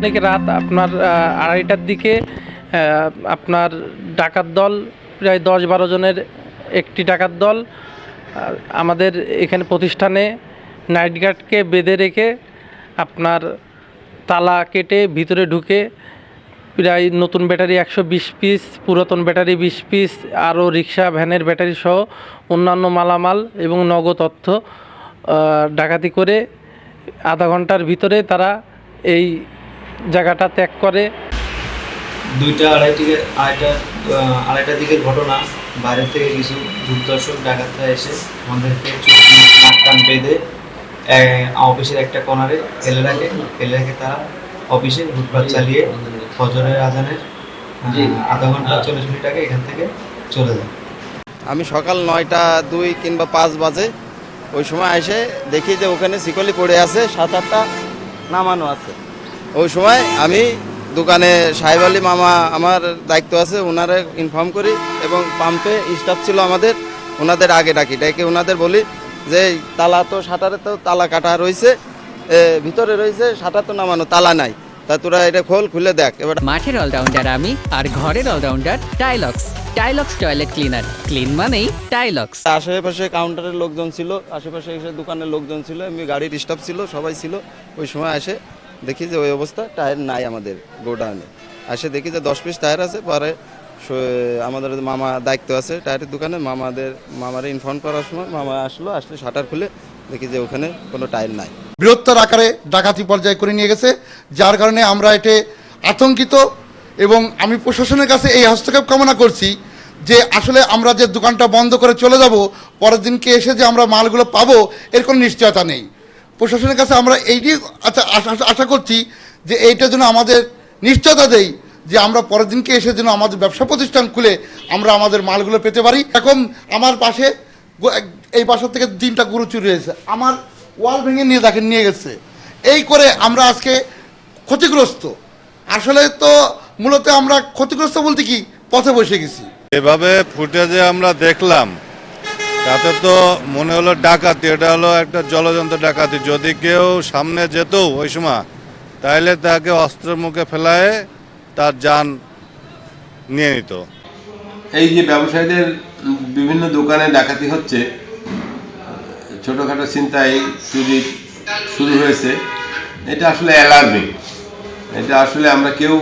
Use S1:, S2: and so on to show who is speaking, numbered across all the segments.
S1: থেকে রাত আপনার 2:30টার দিকে আপনার ডাকাত দল প্রায় 10-12 জনের একটি ডাকাত দল আমাদের এখানে প্রতিষ্ঠানে নাইট গার্ডকে বেঁধে রেখে আপনার তালা কেটে ভিতরে ঢুকে প্রায় নতুন ব্যাটারি 120 পিস, পুরাতন ব্যাটারি 20 পিস, আরও রিক্সা ভ্যানের ব্যাটারি সহ অন্যান্য মালামাল এবং নগদ অর্থ ডাকাতি করে আধা ঘন্টার ভিতরে তারা এই জায়গাটা ত্যাগ করে।
S2: 2:30টার দিকের ঘটনা। বাইরে থেকে কিছু দুর্দর্শক ডাকাতরা এসে আমাদেরকে নাক কান বেঁধে অফিসের একটা কর্নারে ফেলে রাখে তারা অফিসে লুটপাট চালিয়ে ফজরের আজানের আধা ঘন্টা 40 মিনিট আগে এখান থেকে চলে যায়।
S3: আমি সকাল 9:02 কিংবা 5 বাজে ওই সময় এসে দেখি যে ওখানে শিকলি পড়ে আছে, 7-8টা নামানো আছে। ওই সময় আমি দোকানে সাহেব আলী মামা আমার দায়িত্ব আছে, ওনারে ইনফর্ম করি এবং পাম্পে স্টাফ ছিল আমাদের, ওনাদের আগে ডেকে ওনাদের বলি যে তালা তো শাটারে তো তালা কাটা রয়েছে, ভিতরে রয়েছে, শাটার তো নামানো, তালা নাই, তা তোরা এটা খুলে দেখ। এবার
S4: মাঠের অলরাউন্ডার আমি আর ঘরের allrounder Tilex toilet cleaner, clean মানেই টাইলক্স।
S3: আশেপাশে কাউন্টারের লোকজন ছিল, আশেপাশে এসে দোকানের লোকজন ছিল, এমনি গাড়ির স্টাফ ছিল, সবাই ছিল। ওই সময় এসে দেখি যে ওই অবস্থা, টায়ার নাই আমাদের গোডাউনে। এসে দেখি যে 10 পিস টায়ার আছে। পরে আমাদের মামা দায়িত্ব আছে টায়ারের দোকানে, মামারে ইনফর্ম করার সময় মামা আসলে শাটার খুলে দেখি যে ওখানে কোনো টায়ার নাই।
S5: বৃহত্তর আকারে ডাকাতি পর্যায়ে করে নিয়ে গেছে, যার কারণে আমরা এতে আতঙ্কিত এবং আমি প্রশাসনের কাছে এই হস্তক্ষেপ কামনা করছি যে আসলে আমরা যে দোকানটা বন্ধ করে চলে যাব, পরের দিনকে এসে যে আমরা মালগুলো পাবো এর কোনো নিশ্চয়তা নেই। প্রশাসনের কাছে আমরা এইটি আশা করছি যে এইটা যেন আমাদের নিশ্চয়তা দেয় যে আমরা পরের দিনকে এসে যেন আমাদের ব্যবসা প্রতিষ্ঠান খুলে আমরা আমাদের মালগুলো পেতে পারি। এখন আমার পাশে এই বাসা থেকে 3টা গরু চুরি হয়েছে, আমার ওয়াল ভেঙে নিয়ে গেছে। এই করে আমরা আজকে ক্ষতিগ্রস্ত। আসলে তো মূলত আমরা ক্ষতিগ্রস্ত বলতে কি পথে বসে গেছি।
S6: এভাবে ফুটেজে আমরা দেখলাম, তাতে তো মনে হলো ডাকাতি, এটা হলো একটা জলযন্ত্র ডাকাতি। যদি কেউ সামনে যেত ওই সময়, তাহলে তাকে অস্ত্রের মুখে ফেলায় তার জান নিয়ে নিত।
S7: এই যে ব্যবসায়ীদের বিভিন্ন দোকানে ডাকাতি হচ্ছে, ছোটোখাটো ছিনতাই চুরি শুরু হয়েছে, এটা আসলে অ্যালার্মিং। এটা আসলে আমরা কেউ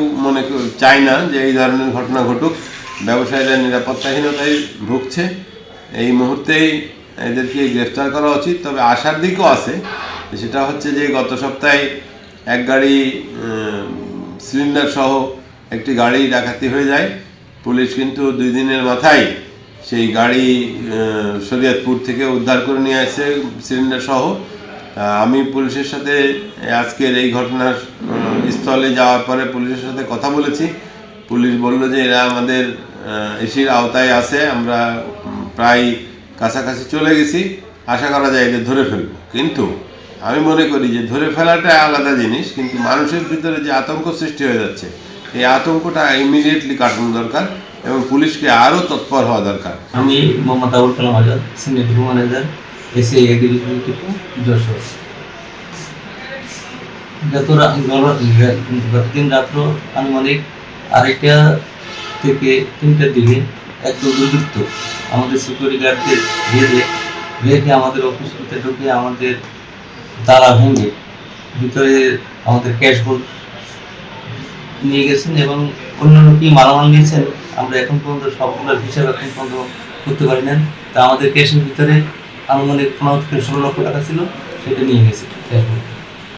S7: চাই না যে এই ধরনের ঘটনা ঘটুক। ব্যবসায়ীরা নিরাপত্তাহীনতায় ভুগছে, এই মুহূর্তেই এদেরকে গ্রেফতার করা উচিত। তবে আশার দিকও আছে, সেটা হচ্ছে যে গত সপ্তাহে এক গাড়ি সিলিন্ডার সহ একটি গাড়ি ডাকাতি হয়ে যায়। পুলিশ কিন্তু 2 দিনের মাথায় সেই গাড়ি শরীয়তপুর থেকে উদ্ধার করে নিয়ে আসে সিলিন্ডার সহ। আমি পুলিশের সাথে আজকের এই ঘটনার স্থলে যাওয়ার পরে পুলিশের সাথে কথা বলেছি। পুলিশ বলল যে এরা আমাদের এসির আওতায় আছে, আমরা প্রায় কাছাকাছি চলে গেছি, আশা করা যায় এদের ধরে ফেলব। কিন্তু আমি মনে করি যে ধরে ফেলাটা আলাদা জিনিস, কিন্তু মানুষের ভিতরে যে আতঙ্ক সৃষ্টি হয়ে যাচ্ছে, এই আতঙ্কটা ইমিডিয়েটলি কাটানো দরকার এবং পুলিশকে আরও তৎপর হওয়া দরকার।
S2: আমি Mohammad Abul Kalam Azad, senior deputy manager, ACI division Jessore. গতদিন রাত্র আনুমানিক 2:30 থেকে 3টার দিকে এক দুর্বৃত্ত আমাদের সিকিউরিটি গার্ডদের রেখে আমাদের অফিস ভিতরে ঢুকে আমাদের তালা ভেঙে ভিতরে আমাদের ক্যাশ বোর্ড নিয়ে গেছেন এবং অন্যান্য কি মালামাল নিয়েছেন আমরা এখন পর্যন্ত সবগুলোর হিসাব এখন পর্যন্ত করতে পারি না। তা আমাদের ক্যাশের ভিতরে আনুমানিক 15 থেকে 16 লক্ষ টাকা ছিল, সেটা নিয়ে গেছে ক্যাশ বোর্ড।